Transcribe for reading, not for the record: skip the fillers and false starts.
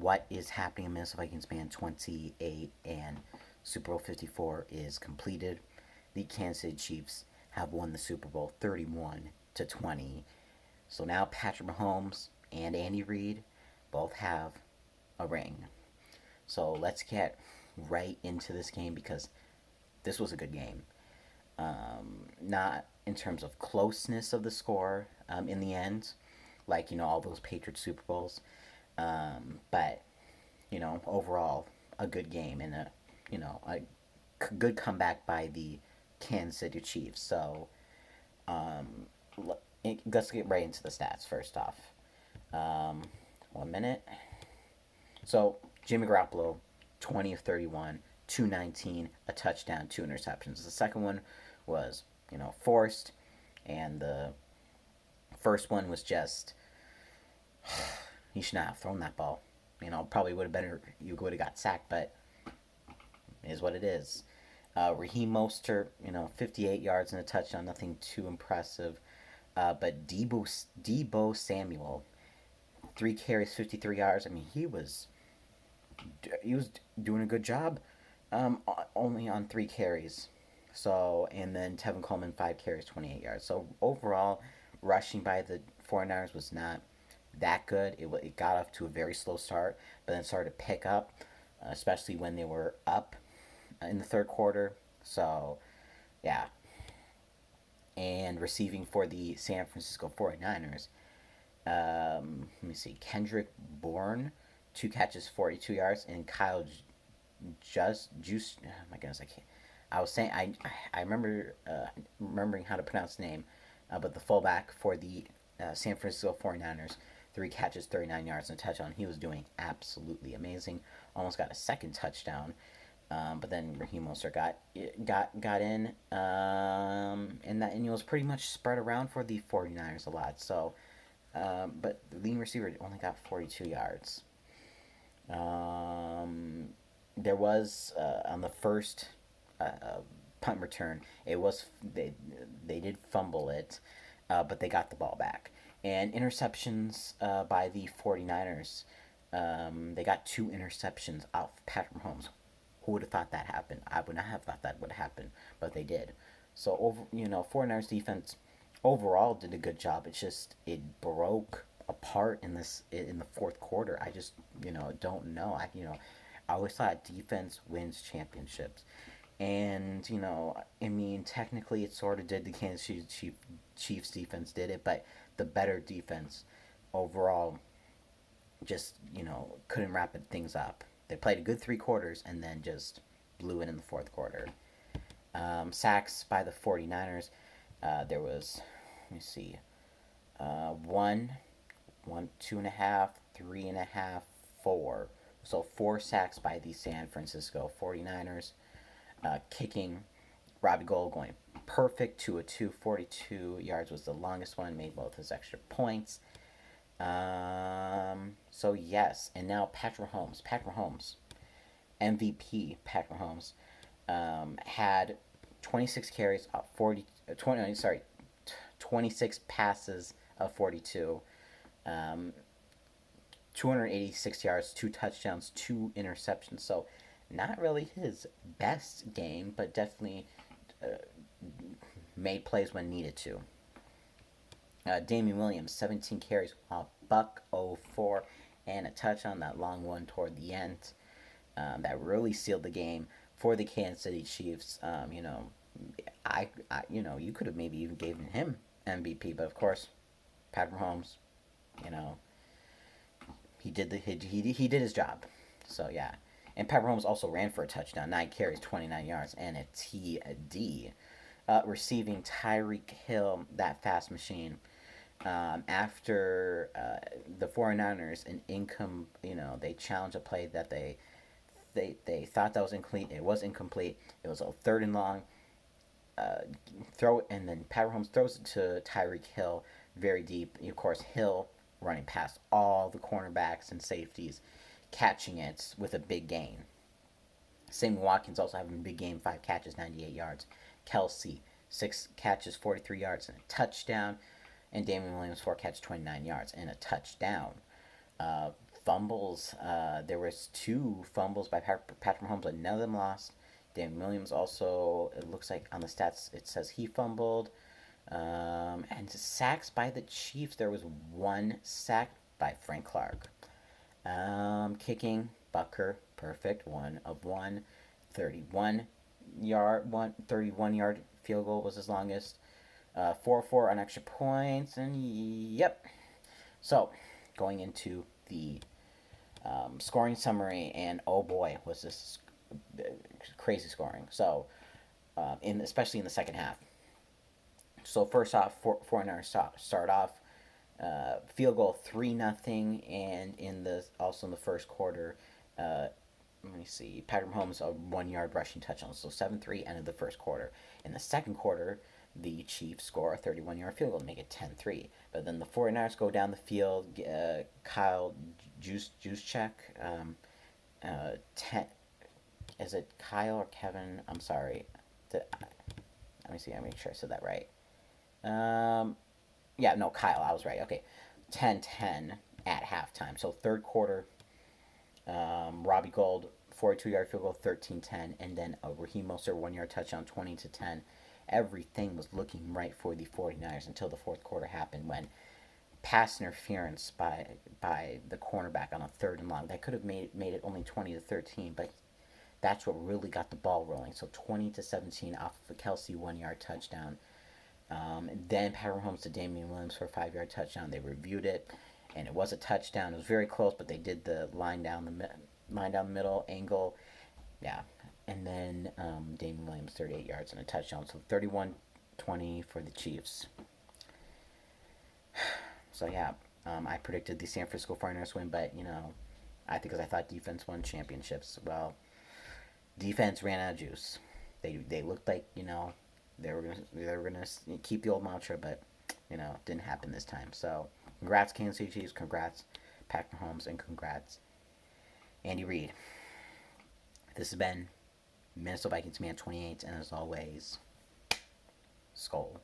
what is happening in Minnesota Vikings Band 28 and Super Bowl 54 is completed. The Kansas City Chiefs have won the Super Bowl 31-20. So now Patrick Mahomes and Andy Reid both have a ring. So let's get right into this game because this was a good game. Not in terms of closeness of the score in the end, like all those Patriots Super Bowls, but overall a good game and a good comeback by the Kansas City Chiefs. So let's get right into the stats first off. 1 minute. So Jimmy Garoppolo, 20 of 31, 219, a touchdown, two interceptions. The second one was forced, and the first one was just he should not have thrown that ball. Probably would have better you would have got sacked, but it is what it is. Raheem Mostert, 58 yards and a touchdown, nothing too impressive. But Deebo Samuel, 3 carries, 53 yards. I mean, he was doing a good job. Only on 3 carries. So, and then Tevin Coleman, 5 carries, 28 yards. So overall, rushing by the 49ers was not that good. It got off to a very slow start, but then started to pick up, especially when they were up in the third quarter. So, yeah. And receiving for the San Francisco 49ers, let me see, Kendrick Bourne, 2 catches, 42 yards, and Kyle Juice. Oh my goodness, I can't. I was saying I remember remembering how to pronounce the name, but the fullback for the San Francisco 49ers, 3 catches, 39 yards, and a touchdown. He was doing absolutely amazing. Almost got a second touchdown. But then Raheem Mostert got in, and it was pretty much spread around for the 49ers a lot. So, but the leading receiver only got 42 yards. There was on the first punt return, it was they did fumble it, but they got the ball back. And interceptions by the 49ers. They got 2 interceptions off Patrick Mahomes. Who would have thought that happened? I would not have thought that would happen, but they did. So 49ers defense overall did a good job. It's just it broke apart in the fourth quarter. I just don't know. I always thought defense wins championships, and I mean technically it sort of did. The Kansas City Chiefs defense did it, but the better defense overall just couldn't wrap things up. They played a good 3 quarters and then just blew it in the fourth quarter. Sacks by the 49ers. There was, let me see, one, 2.5, 3.5, 4. So 4 sacks by the San Francisco 49ers. Kicking, Robbie Gould going perfect, 2 of 2, 42 yards was the longest one, made both his extra points. So yes, and now Patrick Mahomes, MVP Patrick Mahomes, had 26 carries, 26 passes of 42, 286 yards, 2 touchdowns, 2 interceptions. So not really his best game, but definitely made plays when needed to. Damian Williams, 17 carries, $104, and a touchdown, that long one toward the end. That really sealed the game for the Kansas City Chiefs. You could have maybe even given him MVP, but of course, Patrick Mahomes, you know, he did his job. So yeah, and Patrick Mahomes also ran for a touchdown, 9 carries, 29 yards, and a TD. Receiving Tyreek Hill, that fast machine. After the 49ers, they challenged a play that they thought that was incomplete. It was incomplete. It was a third and long. And then Pat Mahomes throws it to Tyreek Hill very deep. Of course, Hill running past all the cornerbacks and safeties, catching it with a big gain. Sammy Watkins also having a big game, 5 catches, 98 yards. Kelsey, 6 catches, 43 yards, and a touchdown. And Damian Williams, 4 catches, 29 yards, and a touchdown. fumbles. There was 2 fumbles by Patrick Mahomes, but none of them lost. Dan Williams also, it looks like on the stats it says he fumbled. And sacks by the Chiefs, there was 1 sack by Frank Clark. Kicking, Bucker, perfect, 1 of 1. 31 yard field goal was his longest. 4-4 on extra points, and yep. So, going into the scoring summary, and oh boy, was this crazy scoring. So, especially in the second half. So first off, 49ers start off field goal 3-0, and also in the first quarter, let me see, Patrick Mahomes a 1 yard rushing touchdown. So 7-3 ended the first quarter. In the second quarter, the Chiefs score a 31-yard field goal to make it 10-3. But then the 49ers go down the field. Kyle Juszczyk, 10. Is it Kyle or Kevin? I'm sorry. Let me see. I make sure I said that right. Yeah, no, Kyle. I was right. Okay, 10-10 at halftime. So third quarter, Robbie Gould 42-yard field goal, 13-10, and then a Raheem Mostert 1 yard touchdown, 20-10. Everything was looking right for the 49ers until the fourth quarter happened, when pass interference by the cornerback on a 3rd and long. That could have made it only 20-13, but that's what really got the ball rolling. So 20-17 off of a Kelce 1 yard touchdown. And then Patrick Mahomes to Damian Williams for a 5 yard touchdown. They reviewed it, and it was a touchdown. It was very close, but they did the line down the middle angle. Yeah. And then Damian Williams 38 yards and a touchdown. So 31-20 for the Chiefs. So yeah, I predicted the San Francisco 49ers win, but because I thought defense won championships. Well, defense ran out of juice. They looked like they were gonna keep the old mantra, but didn't happen this time. So congrats Kansas City Chiefs, congrats Patrick Mahomes, and congrats Andy Reid. This has been Minnesota Vikings Man 28, and as always, Skol.